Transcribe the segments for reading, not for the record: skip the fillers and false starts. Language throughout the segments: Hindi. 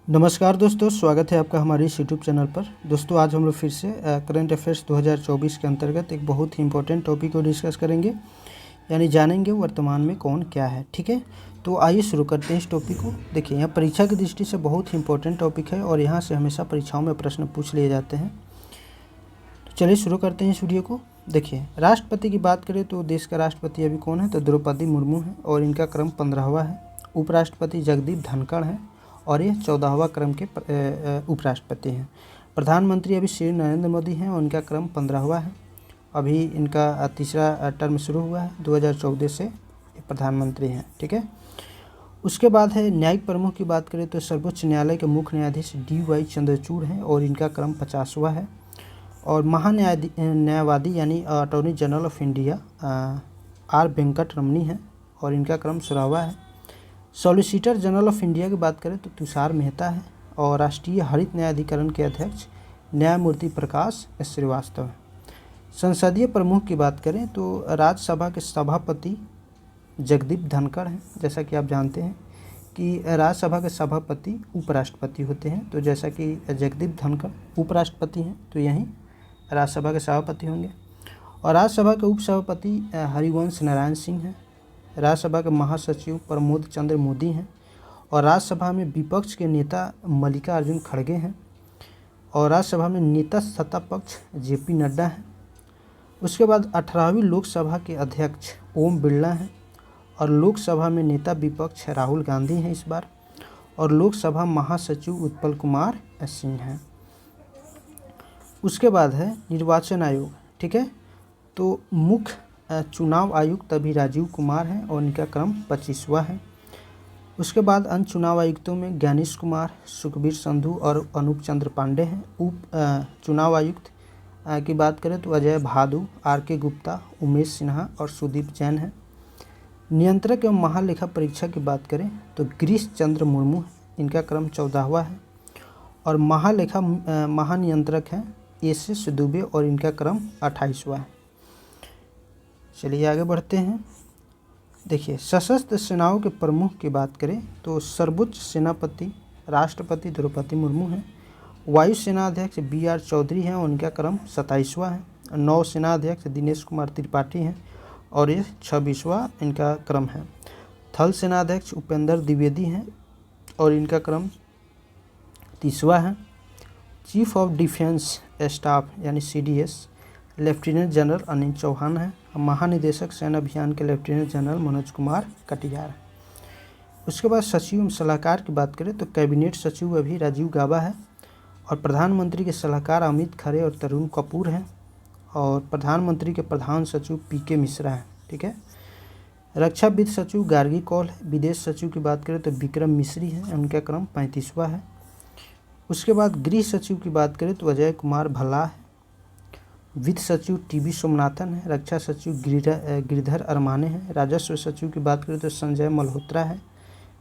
नमस्कार दोस्तों, स्वागत है आपका हमारे इस यूट्यूब चैनल पर। दोस्तों आज हम लोग फिर से करंट अफेयर्स 2024 के अंतर्गत एक बहुत ही इंपॉर्टेंट टॉपिक को डिस्कस करेंगे, यानी जानेंगे वर्तमान में कौन क्या है। ठीक है, तो आइए शुरू करते हैं इस टॉपिक को। देखिए, यहाँ परीक्षा की दृष्टि से बहुत ही इंपॉर्टेंट टॉपिक है और यहाँ से हमेशा परीक्षाओं में प्रश्न पूछ लिए जाते हैं। तो चलिए शुरू करते हैं इस वीडियो को। देखिए, राष्ट्रपति की बात करें तो देश का राष्ट्रपति अभी कौन है, तो द्रौपदी मुर्मू है और इनका क्रम 15वां है। उपराष्ट्रपति जगदीप धनखड़ हैं और ये 14वां क्रम के उपराष्ट्रपति हैं। प्रधानमंत्री अभी श्री नरेंद्र मोदी हैं और उनका क्रम 15वां है। अभी इनका तीसरा टर्म शुरू हुआ है, 2014 से प्रधानमंत्री हैं। ठीक है, उसके बाद है न्यायिक प्रमुख की बात करें तो सर्वोच्च न्यायालय के मुख्य न्यायाधीश DY चंद्रचूड़ हैं और इनका क्रम 50वां है। और न्यायवादी यानी attorney general of India R Venkataramani हैं और इनका क्रम 16वां है। सॉलिसिटर जनरल ऑफ इंडिया की बात करें तो तुषार मेहता है और राष्ट्रीय हरित न्यायाधिकरण के अध्यक्ष न्यायमूर्ति प्रकाश श्रीवास्तव हैं। संसदीय प्रमुख की बात करें तो राज्यसभा के सभापति जगदीप धनखड़ हैं। जैसा कि आप जानते हैं कि राज्यसभा के सभापति उपराष्ट्रपति होते हैं, तो जैसा कि जगदीप धनखड़ उपराष्ट्रपति हैं तो यहीं राज्यसभा के सभापति होंगे। और राज्यसभा के उपसभापति हरिवंश नारायण सिंह हैं। राज्यसभा के महासचिव प्रमोद चंद्र मोदी हैं और राज्यसभा में विपक्ष के नेता मल्लिकार्जुन खड़गे हैं और राज्यसभा में नेता सत्ता पक्ष JP नड्डा हैं। उसके बाद 18वीं लोकसभा के अध्यक्ष ओम बिरला हैं और लोकसभा में नेता विपक्ष राहुल गांधी हैं इस बार, और लोकसभा महासचिव उत्पल कुमार सिंह हैं। उसके बाद है निर्वाचन आयोग। ठीक है, तो मुख्य चुनाव आयुक्त अभी राजीव कुमार हैं और इनका क्रम 25वां है। उसके बाद अन्य चुनाव आयुक्तों में ज्ञानेश कुमार, सुखबीर संधू और अनूप चंद्र पांडे हैं। उप चुनाव आयुक्त की बात करें तो अजय भादु, RK गुप्ता, उमेश सिन्हा और सुदीप जैन हैं। नियंत्रक एवं महालेखा परीक्षा की बात करें तो गिरीश चंद्र मुर्मू, इनका क्रम 14वां है। और महानियंत्रक हैं SS दुबे और इनका क्रम 28वां है। चलिए आगे बढ़ते हैं। देखिए, सशस्त्र सेनाओं के प्रमुख की बात करें तो सर्वोच्च सेनापति राष्ट्रपति द्रौपदी मुर्मू हैं। वायुसेना अध्यक्ष BR चौधरी हैं और उनका क्रम 27वां है। नौसेना अध्यक्ष दिनेश कुमार त्रिपाठी हैं और ये 26वां इनका क्रम है। थल सेना अध्यक्ष उपेंद्र द्विवेदी हैं और इनका क्रम 30वां है। चीफ ऑफ डिफेंस स्टाफ यानी CDS lieutenant general Anil Chauhan हैं। महानिदेशक सैन्य अभियान के लेफ्टिनेंट जनरल मनोज कुमार कटियार। उसके बाद सचिव एवं सलाहकार की बात करें तो कैबिनेट सचिव अभी राजीव गाबा है और प्रधानमंत्री के सलाहकार अमित खरे और तरुण कपूर हैं और प्रधानमंत्री के प्रधान सचिव PK मिश्रा हैं। ठीक है, रक्षा वित्त सचिव गार्गी कौल है। विदेश सचिव की बात करें तो विक्रम मिश्री हैं, उनका क्रम 35वां है। उसके बाद गृह सचिव की बात करें तो अजय कुमार भल्ला है। वित्त सचिव TB सोमनाथन है। रक्षा सचिव गिरिधर अरमाने हैं। राजस्व सचिव की बात करें तो संजय मल्होत्रा है।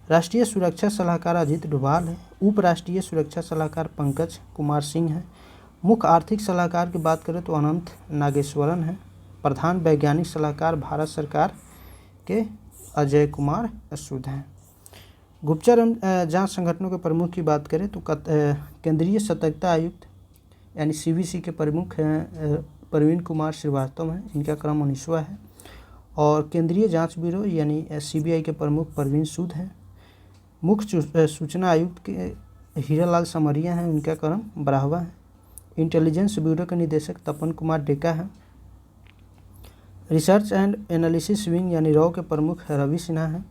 राष्ट्रीय सुरक्षा सलाहकार अजित डोभाल है। उप राष्ट्रीय सुरक्षा सलाहकार पंकज कुमार सिंह हैं। मुख्य आर्थिक सलाहकार की बात करें तो अनंत नागेश्वरन है। प्रधान वैज्ञानिक सलाहकार भारत सरकार के अजय कुमार सूद हैं। गुप्तचर जांच संगठनों के प्रमुख की बात करें तो केंद्रीय सतर्कता आयुक्त यानी CBC के प्रमुख हैं प्रवीण कुमार श्रीवास्तव हैं, इनका क्रम 19वां है। और केंद्रीय जांच ब्यूरो यानी CBI के प्रमुख परवीन सूद हैं। मुख्य सूचना आयुक्त के हीरालाल समरिया हैं, उनका क्रम 12वां है। इंटेलिजेंस ब्यूरो के निदेशक तपन कुमार डेका हैं। रिसर्च एंड एनालिसिस विंग यानी RAW के प्रमुख रवि सिन्हा हैं।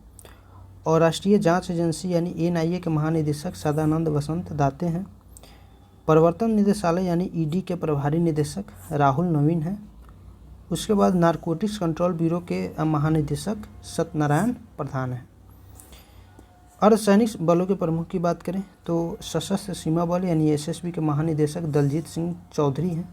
और राष्ट्रीय जांच एजेंसी यानी NIA के महानिदेशक सदानंद वसंत दाते हैं। प्रवर्तन निदेशालय यानी ED के प्रभारी निदेशक राहुल नवीन हैं। उसके बाद नारकोटिक्स कंट्रोल ब्यूरो के महानिदेशक सत्यनारायण प्रधान हैं। अर्धसैनिक बलों के प्रमुख की बात करें तो सशस्त्र सीमा बल यानी SSB के महानिदेशक दलजीत सिंह चौधरी हैं।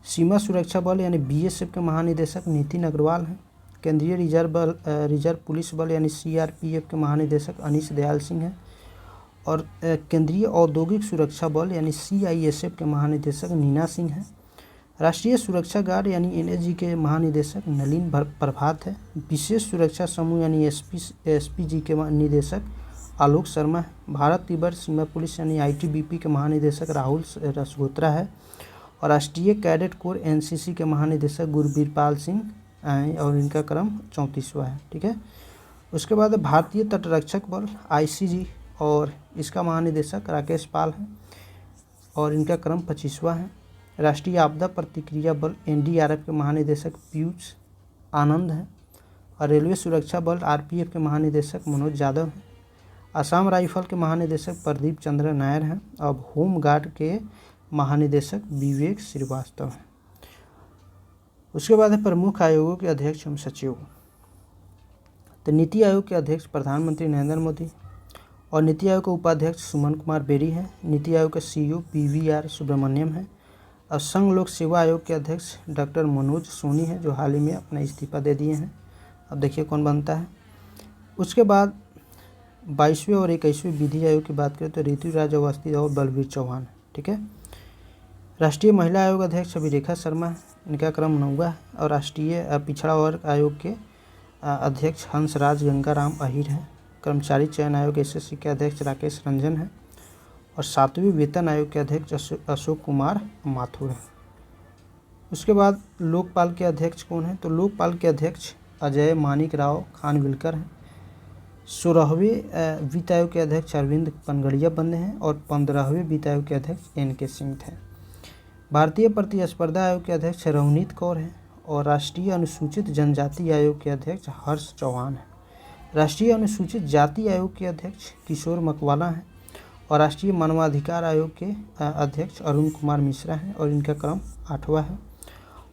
सीमा सुरक्षा बल यानी BSF के महानिदेशक नितिन अग्रवाल हैं। केंद्रीय रिजर्व पुलिस बल यानी CRPF के महानिदेशक अनीश दयाल सिंह हैं। और केंद्रीय औद्योगिक सुरक्षा बल यानी CISF के महानिदेशक नीना सिंह हैं। राष्ट्रीय सुरक्षा गार्ड यानी NSG के महानिदेशक नलिन प्रभात है। विशेष सुरक्षा समूह यानी SPG के निदेशक आलोक शर्मा है। भारत तिब्बत सीमा पुलिस यानी ITBP के महानिदेशक राहुल रसगोत्रा है। और राष्ट्रीय कैडेट कोर NCC के महानिदेशक गुरबीरपाल सिंह हैं और इनका क्रम 34वां है। ठीक है। उसके बाद भारतीय तटरक्षक बल ICG और इसका महानिदेशक राकेश पाल है और इनका क्रम 25वां है। राष्ट्रीय आपदा प्रतिक्रिया बल NDRF के महानिदेशक पीयूष आनंद है। और रेलवे सुरक्षा बल RPF के महानिदेशक मनोज यादव हैं। असम राइफल के महानिदेशक प्रदीप चंद्र नायर हैं। अब होम गार्ड के महानिदेशक विवेक श्रीवास्तव हैं। उसके बाद है प्रमुख आयोगों के अध्यक्ष एवं सचिव। तो नीति आयोग के अध्यक्ष प्रधानमंत्री नरेंद्र मोदी और नीति आयोग के उपाध्यक्ष सुमन कुमार बेरी हैं। नीति आयोग के CEO PVR सुब्रमण्यम हैं। और संघ लोक सेवा आयोग के अध्यक्ष डॉक्टर मनोज सोनी हैं जो हाल ही में अपना इस्तीफा दे दिए हैं। अब देखिए कौन बनता है। उसके बाद 22वें और 21वें विधि आयोग की बात करें तो ऋतुराज अवस्थी और बलबीर चौहान। ठीक है। राष्ट्रीय महिला आयोग अध्यक्ष अभिरेखा शर्मा है, इनका क्रम 9वां है। और राष्ट्रीय पिछड़ा वर्ग आयोग के अध्यक्ष हंसराज गंगाराम अहिर है। कर्मचारी चयन आयोग SSC के अध्यक्ष राकेश रंजन है। और 7वें वेतन आयोग के अध्यक्ष अशोक कुमार माथुर है। उसके बाद लोकपाल के अध्यक्ष कौन है तो लोकपाल के अध्यक्ष अजय मानिक राव खानविलकर हैं। 16वें वित्त आयोग के अध्यक्ष अरविंद पनगड़िया बने हैं। और 15वें वित्त आयोग के अध्यक्ष NK सिंह थे। भारतीय प्रतिस्पर्धा आयोग के अध्यक्ष रवनीत कौर हैं। और राष्ट्रीय अनुसूचित जनजाति आयोग के अध्यक्ष हर्ष चौहान हैं। राष्ट्रीय अनुसूचित जाति आयोग के अध्यक्ष किशोर मकवाना हैं। और राष्ट्रीय मानवाधिकार आयोग के अध्यक्ष अरुण कुमार मिश्रा हैं और इनका क्रम 8वां है।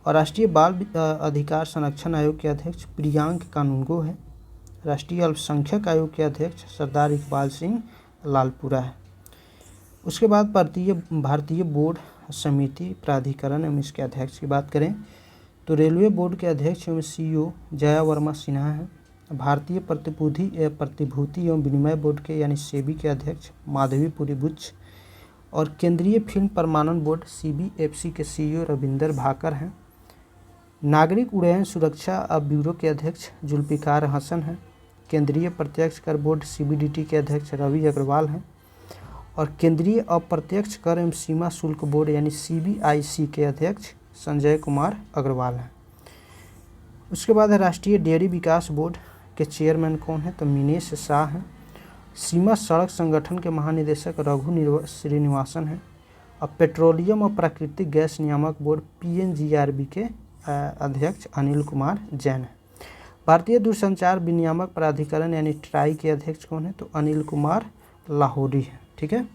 और राष्ट्रीय बाल अधिकार संरक्षण आयोग के अध्यक्ष प्रियांक कानूनगो है। राष्ट्रीय अल्पसंख्यक आयोग के अध्यक्ष सरदार इकबाल सिंह लालपुरा है। उसके बाद भारतीय बोर्ड समिति प्राधिकरण एवं इसके अध्यक्ष की बात करें तो रेलवे बोर्ड के अध्यक्ष एवं CEO जया वर्मा सिन्हा हैं। भारतीय प्रतिभूति एवं विनिमय बोर्ड के यानी सेबी के अध्यक्ष माधवीपुरी बुच्च। और केंद्रीय फिल्म प्रमाणन बोर्ड CBFC के CEO रविंदर भाकर हैं। नागरिक उड्डयन सुरक्षा ब्यूरो के अध्यक्ष जुल्फिकार हसन हैं। केंद्रीय प्रत्यक्ष कर बोर्ड CBDT के अध्यक्ष रवि अग्रवाल हैं। और केंद्रीय अप्रत्यक्ष कर एवं सीमा शुल्क बोर्ड यानी CBIC के अध्यक्ष संजय कुमार अग्रवाल हैं। उसके बाद है राष्ट्रीय डेयरी विकास बोर्ड के चेयरमैन कौन है तो मिनेश शाह हैं। सीमा सड़क संगठन के महानिदेशक रघु श्रीनिवासन हैं। और पेट्रोलियम और प्राकृतिक गैस नियामक बोर्ड PNGRB के अध्यक्ष अनिल कुमार जैन हैं। भारतीय दूरसंचार विनियामक प्राधिकरण यानी ट्राई के अध्यक्ष कौन है तो अनिल कुमार लाहौरी हैं। ठीक है।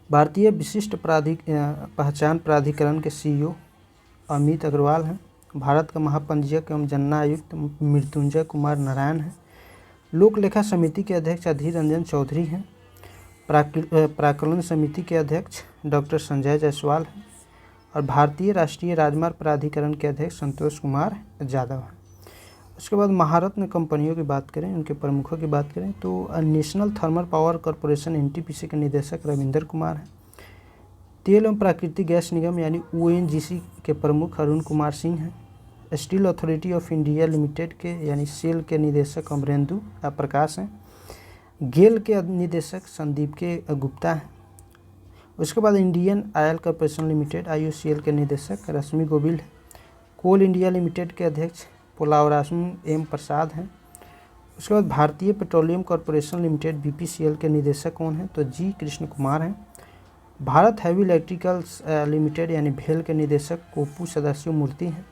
भारतीय विशिष्ट पहचान प्राधिकरण के CEO अमित अग्रवाल हैं। भारत का महापंजीयक एवं जनना आयुक्त मृत्युंजय कुमार नारायण हैं। लोक लेखा समिति के अध्यक्ष अधीर रंजन चौधरी हैं। प्राक्कलन समिति के अध्यक्ष डॉक्टर संजय जायसवाल हैं। और भारतीय राष्ट्रीय राजमार्ग प्राधिकरण के अध्यक्ष संतोष कुमार यादव हैं। उसके बाद महारत्न कंपनियों की बात करें, उनके प्रमुखों की बात करें तो national thermal power corporation NTPC के निदेशक रविंदर कुमार हैं। तेल एवं प्राकृतिक गैस निगम यानी ONGC के प्रमुख अरुण कुमार सिंह हैं। Steel authority of India limited के यानी सेल के निदेशक अमरेंदु प्रकाश हैं। गेल के निदेशक संदीप के गुप्ता हैं। उसके बाद Indian oil corporation limited IOCL के निदेशक रश्मि गोविल हैं। कोल इंडिया लिमिटेड के अध्यक्ष पोलावरासु M प्रसाद हैं। उसके बाद भारतीय पेट्रोलियम कॉरपोरेशन लिमिटेड BPCL के निदेशक कौन हैं तो G कृष्ण कुमार हैं। भारत हैवी इलेक्ट्रिकल्स लिमिटेड यानी भेल के निदेशक कोपू सदाशिव मूर्ति हैं।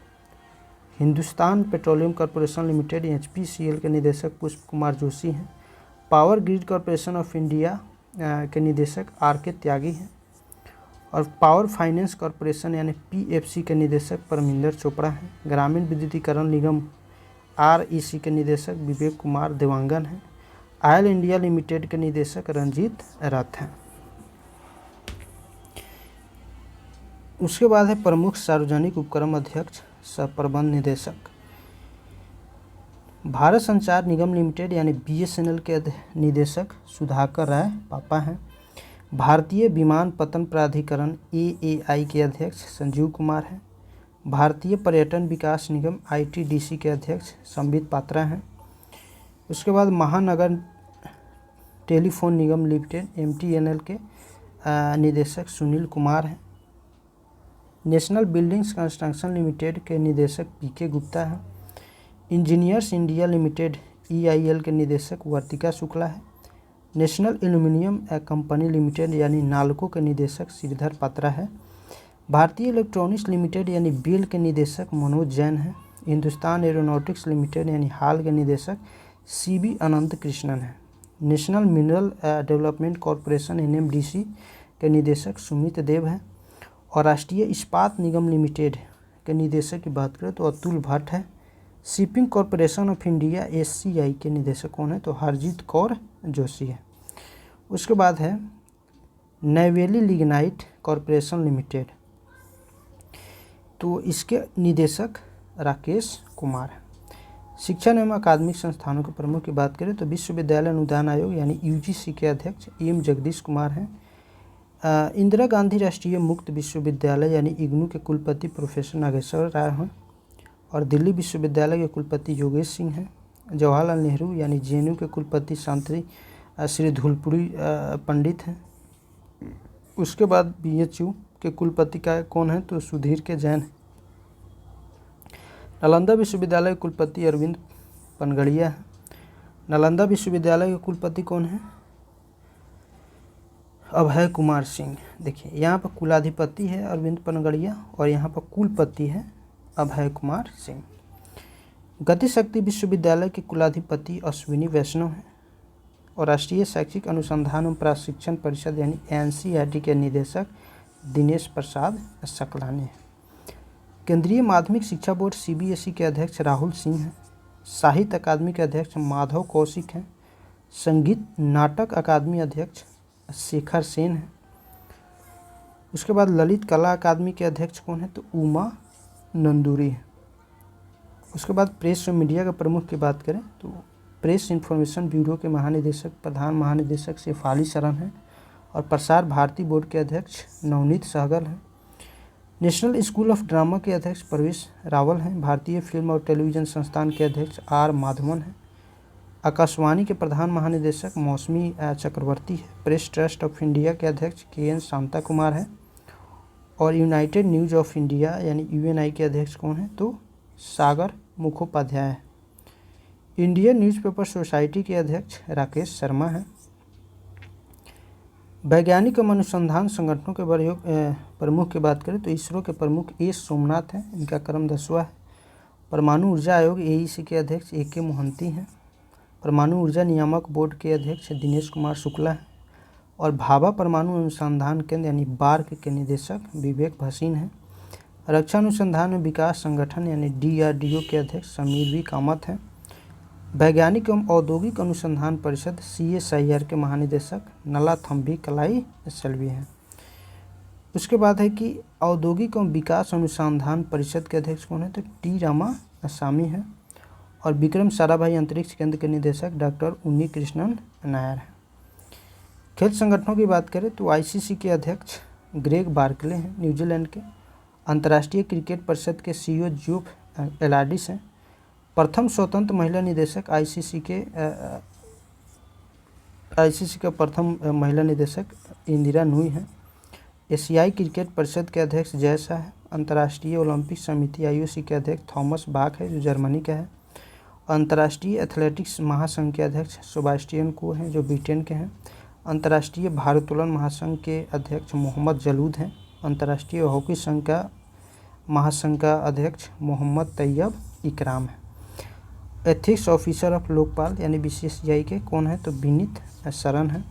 Hindustan petroleum corporation limited HPCL के निदेशक पुष्प कुमार जोशी हैं। Power grid corporation of India के निदेशक RK त्यागी हैं। और पावर फाइनेंस कॉरपोरेशन यानी PFC के निदेशक परमिंदर चोपड़ा हैं। ग्रामीण विद्युतीकरण निगम REC के निदेशक विवेक कुमार देवांगन हैं। ऑयल इंडिया लिमिटेड के निदेशक रंजीत रथ हैं। उसके बाद है प्रमुख सार्वजनिक उपक्रम अध्यक्ष सह प्रबंध निदेशक। भारत संचार निगम लिमिटेड यानी BSNL के निदेशक सुधाकर राय पापा हैं। भारतीय विमानपत्तन प्राधिकरण AAI के अध्यक्ष संजीव कुमार हैं। भारतीय पर्यटन विकास निगम ITDC के अध्यक्ष संबित पात्रा हैं। उसके बाद महानगर टेलीफोन निगम लिमिटेड MTNL के निदेशक सुनील कुमार हैं। नेशनल बिल्डिंग्स कंस्ट्रक्शन लिमिटेड के निदेशक PK गुप्ता हैं। इंजीनियर्स इंडिया लिमिटेड EIL के निदेशक वर्तिका शुक्ला है। नेशनल एल्यूमिनियम कंपनी लिमिटेड यानी नालको के निदेशक श्रीधर पात्रा है। भारतीय इलेक्ट्रॉनिक्स लिमिटेड यानी BEL के निदेशक मनोज जैन हैं। हिंदुस्तान एरोनॉटिक्स लिमिटेड यानी HAL के निदेशक CB अनंत कृष्णन हैं। National mineral development corporation NMDC के निदेशक सुमित देव हैं। और राष्ट्रीय इस्पात निगम लिमिटेड के निदेशक की बात करें तो अतुल भट्ट है। Shipping corporation of India SCI के निदेशक कौन है तो हरजीत कौर जोशी है। उसके बाद है नैवेली लिग्नाइट कॉरपोरेशन लिमिटेड, तो इसके निदेशक राकेश कुमार है। शिक्षा एवं अकादमिक संस्थानों के प्रमुख की बात करें तो विश्वविद्यालय अनुदान आयोग यानी UGC के अध्यक्ष M जगदीश कुमार हैं। इंदिरा गांधी राष्ट्रीय मुक्त विश्वविद्यालय यानी IGNOU के कुलपति प्रोफेसर नागेश्वर राय हैं। और दिल्ली विश्वविद्यालय के कुलपति योगेश सिंह हैं। जवाहरलाल नेहरू यानी JNU के कुलपति शांति श्री धूलपुरी पंडित हैं। उसके बाद BHU के कुलपति का कौन है तो सुधीर के जैन है। नालंदा विश्वविद्यालय के कुलपति अरविंद पनगड़िया है। नालंदा विश्वविद्यालय के कुलपति कौन है अभय कुमार सिंह। देखिए यहाँ पर कुलाधिपति है अरविंद पनगड़िया और यहाँ पर कुलपति है अभय कुमार सिंह। गति शक्ति विश्वविद्यालय के कुलाधिपति अश्विनी वैष्णव हैं। और राष्ट्रीय शैक्षिक अनुसंधान एवं प्रशिक्षण परिषद यानी NCERT के निदेशक दिनेश प्रसाद सकलानी हैं। केंद्रीय माध्यमिक शिक्षा बोर्ड CBSE के अध्यक्ष राहुल सिंह हैं। साहित्य अकादमी के अध्यक्ष माधव कौशिक हैं। संगीत नाटक अकादमी अध्यक्ष शेखर सेन हैं। उसके बाद ललित कला अकादमी के अध्यक्ष कौन है तो उमा नंदूरी है। उसके बाद प्रेस और मीडिया के प्रमुख की बात करें तो प्रेस इन्फॉर्मेशन ब्यूरो के महानिदेशक प्रधान महानिदेशक शेफाली शरण हैं। और प्रसार भारती बोर्ड के अध्यक्ष नवनीत सहगल हैं। नेशनल स्कूल ऑफ ड्रामा के अध्यक्ष प्रवेश रावल हैं। भारतीय फिल्म और टेलीविज़न संस्थान के अध्यक्ष R माधवन हैं। आकाशवाणी के प्रधान महानिदेशक मौसमी चक्रवर्ती है। प्रेस ट्रस्ट ऑफ इंडिया के अध्यक्ष KN शांता कुमार हैं। और यूनाइटेड न्यूज़ ऑफ इंडिया यानी UNI के अध्यक्ष कौन है तो सागर मुखोपाध्याय है। इंडियन न्यूज़पेपर सोसाइटी के अध्यक्ष राकेश शर्मा हैं। वैज्ञानिक एवं अनुसंधान संगठनों के प्रमुख की बात करें तो इसरो के प्रमुख S सोमनाथ हैं। इनका क्रम 10वां है। परमाणु ऊर्जा आयोग AEC के अध्यक्ष AK मोहंती हैं। परमाणु ऊर्जा नियामक बोर्ड के अध्यक्ष दिनेश कुमार शुक्ला हैं। और भाभा परमाणु अनुसंधान केंद्र यानी BARC के निदेशक विवेक भसीन हैं। रक्षा अनुसंधान एवं विकास संगठन यानी DRDO के अध्यक्ष समीर V कामत हैं। वैज्ञानिक एवं औद्योगिक अनुसंधान परिषद CSIR के महानिदेशक नलाथम्बी कलाई सेल्वी हैं। उसके बाद है कि औद्योगिक एवं विकास अनुसंधान परिषद के अध्यक्ष कौन है तो T रामास्वामी हैं। और विक्रम साराभाई अंतरिक्ष केंद्र के निदेशक डॉक्टर उन्नी कृष्णन नायर हैं। खेल संगठनों की बात करें तो ICC के अध्यक्ष ग्रेग बार्कले हैं न्यूजीलैंड के। अंतर्राष्ट्रीय क्रिकेट परिषद के CEO जूफ एलाडिस हैं। प्रथम स्वतंत्र महिला निदेशक ICC का प्रथम महिला निदेशक इंदिरा नूई हैं। एशियाई क्रिकेट परिषद के अध्यक्ष जय शाह है। अंतर्राष्ट्रीय ओलंपिक समिति IOC के अध्यक्ष थॉमस बाक है जो जर्मनी का है। अंतर्राष्ट्रीय एथलेटिक्स महासंघ के अध्यक्ष सेबास्टियन को हैं जो ब्रिटेन के हैं। अंतर्राष्ट्रीय भारोत्तोलन महासंघ के अध्यक्ष मोहम्मद जलूद हैं। अंतर्राष्ट्रीय हॉकी संघ का महासंघ का अध्यक्ष मोहम्मद तैयब इकराम है। एथिक्स ऑफिसर ऑफ लोकपाल यानी BCCI के कौन है तो विनीत शरण है।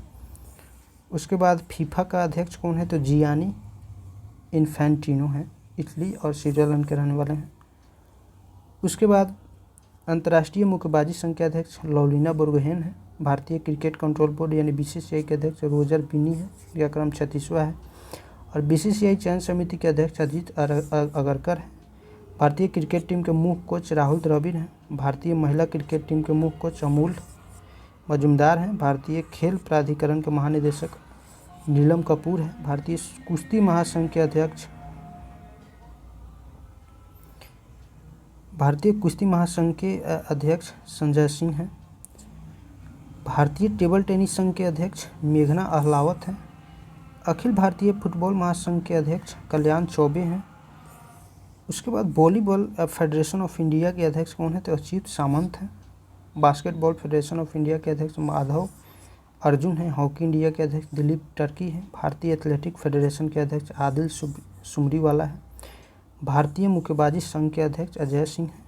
उसके बाद फीफा का अध्यक्ष कौन है तो जियानी इन्फेंटिनो है। इटली और स्विट्जरलैंड के रहने वाले हैं। उसके बाद अंतर्राष्ट्रीय मुक्केबाजी संघ के अध्यक्ष लौलीना बोर्गोहेन है। भारतीय क्रिकेट कंट्रोल बोर्ड यानी BCCI के अध्यक्ष रोजर बिनी है। इनका क्रम 36वां है। और BCCI चयन समिति के अध्यक्ष अजीत अगरकर है। भारतीय क्रिकेट टीम के मुख्य कोच राहुल द्रविड़ हैं। भारतीय महिला क्रिकेट टीम के मुख्य कोच अमूल मजुमदार हैं। भारतीय खेल प्राधिकरण के महानिदेशक नीलम कपूर है। भारतीय कुश्ती महासंघ के अध्यक्ष संजय सिंह हैं। भारतीय टेबल टेनिस संघ के अध्यक्ष मेघना अहलावत हैं। अखिल भारतीय फुटबॉल महासंघ के अध्यक्ष कल्याण चौबे हैं। उसके बाद वॉलीबॉल फेडरेशन ऑफ इंडिया के अध्यक्ष कौन है, तो अच्युत सामंत हैं। बास्केटबॉल फेडरेशन ऑफ इंडिया के अध्यक्ष माधव अर्जुन हैं। हॉकी इंडिया के अध्यक्ष दिलीप टर्की हैं। भारतीय एथलेटिक फेडरेशन के अध्यक्ष आदिल सुमरीवाला है। भारतीय मुक्केबाजी संघ के अध्यक्ष अजय सिंह हैं।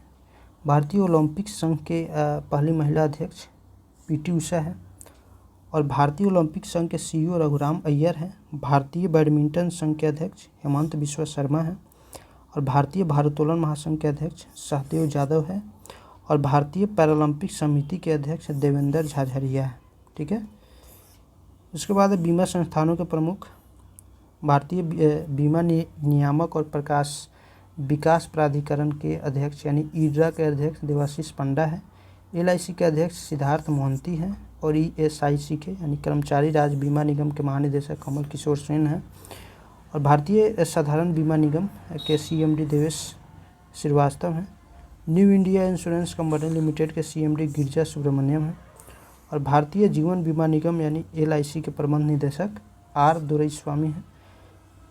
भारतीय ओलंपिक संघ के पहली महिला अध्यक्ष पीटी उषा है। और भारतीय ओलंपिक संघ के सीईओ रघुराम अय्यर हैं। भारतीय बैडमिंटन संघ के अध्यक्ष हेमंत बिश्वा शर्मा हैं। और भारतीय भारोत्तोलन महासंघ के अध्यक्ष सहदेव जादव है। और भारतीय पैरालंपिक समिति के अध्यक्ष देवेंद्र झाझरिया है। ठीक है। उसके बाद बीमा संस्थानों के प्रमुख भारतीय बीमा नियामक और प्रकाश विकास प्राधिकरण के अध्यक्ष यानी ईडरा के अध्यक्ष देवाशीष पंडा है। एलआईसी के अध्यक्ष सिद्धार्थ मोहंती हैं। और ईएसआईसी के यानी कर्मचारी राज्य बीमा निगम के महानिदेशक कमल किशोर सेन हैं। और भारतीय साधारण बीमा निगम के सीएमडी देवेश श्रीवास्तव हैं। New India insurance company limited के सीएमडी गिरिजा सुब्रमण्यम हैं। और भारतीय जीवन बीमा निगम यानी एलआईसी के प्रबंध निदेशक आर दोरईस्वामी हैं।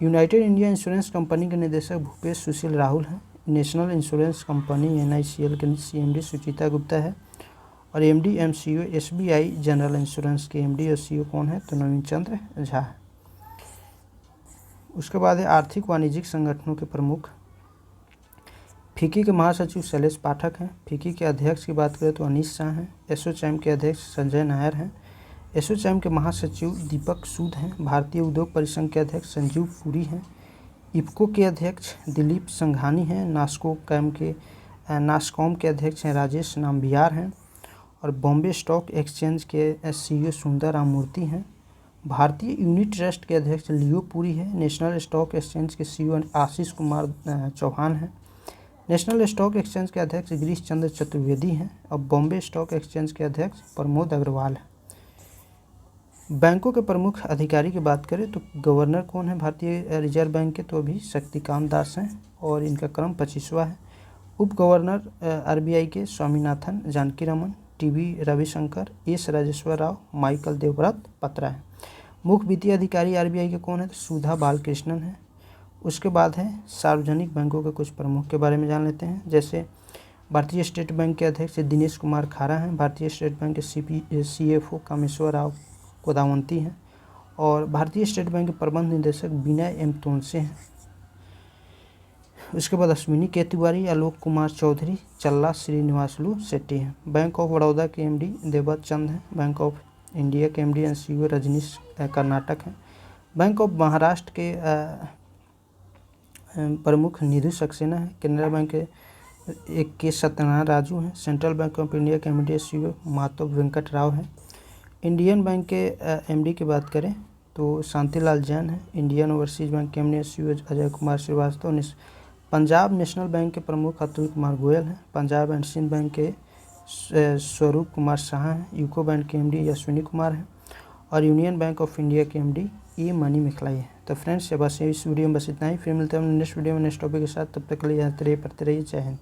यूनाइटेड इंडिया इंश्योरेंस कंपनी के निदेशक भूपेश सुशील राहुल हैं। नेशनल इंश्योरेंस कंपनी एनआईसीएल के सीएमडी सुचिता गुप्ता है। और MD MCO SBI general insurance के एमडी और सीईओ कौन है, तो नवीन चंद्र झा है। उसके बाद है आर्थिक वाणिज्यिक संगठनों के प्रमुख। फिक्की के महासचिव शैलेश पाठक हैं। फिक्की के अध्यक्ष की बात करें तो अनीश शाह हैं। एसोचैम के अध्यक्ष संजय नायर हैं। एसोचैम के महासचिव दीपक सूद हैं। भारतीय उद्योग परिसंघ के अध्यक्ष संजीव पुरी हैं। इफ्को के अध्यक्ष दिलीप संघानी हैं। नास्कॉम के अध्यक्ष हैं राजेश नाम्बियार हैं। और बॉम्बे स्टॉक एक्सचेंज के सीईओ सुंदर राममूर्ति हैं। भारतीय यूनिट ट्रस्ट के अध्यक्ष लियो पुरी है। नेशनल स्टॉक एक्सचेंज के सीईओ आशीष कुमार चौहान हैं। नेशनल स्टॉक एक्सचेंज के अध्यक्ष गिरीश चंद्र चतुर्वेदी हैं। और बॉम्बे स्टॉक एक्सचेंज के अध्यक्ष प्रमोद अग्रवाल हैं। बैंकों के प्रमुख अधिकारी की बात करें तो गवर्नर कौन है भारतीय रिजर्व बैंक के, तो अभी शक्तिकांत दास हैं। और इनका क्रम 25वां है। उप गवर्नर आरबीआई के स्वामीनाथन जानकी रमन, टीवी रविशंकर, एस राजेश्वर राव, माइकल देवव्रत पत्रा है। मुख्य वित्तीय अधिकारी आरबीआई के कौन है, तो सुधा बालकृष्णन है। उसके बाद है सार्वजनिक बैंकों के कुछ प्रमुख के बारे में जान लेते हैं। जैसे भारतीय स्टेट बैंक के अध्यक्ष दिनेश कुमार खारा हैं। भारतीय स्टेट बैंक के सीएफओ कामेश्वर राव कोदावंती हैं। और भारतीय स्टेट बैंक के प्रबंध निदेशक विनय एम तोनसे हैं। उसके बाद अश्विनी के तिवारी, आलोक कुमार चौधरी, चल्ला श्रीनिवासलू शेट्टी हैं। बैंक ऑफ बड़ौदा के एमडी देवत चंद हैं। बैंक ऑफ इंडिया के MD and CEO Rajneesh Karnatak हैं। बैंक ऑफ महाराष्ट्र के प्रमुख निधु सक्सेना है। केनरा बैंक के सत्यनारायण राजू हैं। सेंट्रल बैंक ऑफ इंडिया के एमडी सीईओ माधव वेंकट राव हैं। इंडियन बैंक के एमडी की बात करें तो शांतिलाल जैन है। इंडियन ओवरसीज बैंक के MD CEO Ajay Kumar Shrivastava. Punjab National Bank के प्रमुख अतुल कुमार गोयल हैं। पंजाब एंड सिंध बैंक के स्वरूप कुमार शाह हैं। यूको बैंक के एमडी अश्विनी कुमार हैं। और यूनियन बैंक ऑफ इंडिया के एमडी ए मनी मिखलाई है। तो फ्रेंड्स, ये बस इस वीडियो में बस इतना ही। फिर मिलते हैं नेक्स्ट वीडियो में नेक्स्ट टॉपिक के साथ। तब तक के लिए यहाँ पढ़ते रहिए। जय हिंद।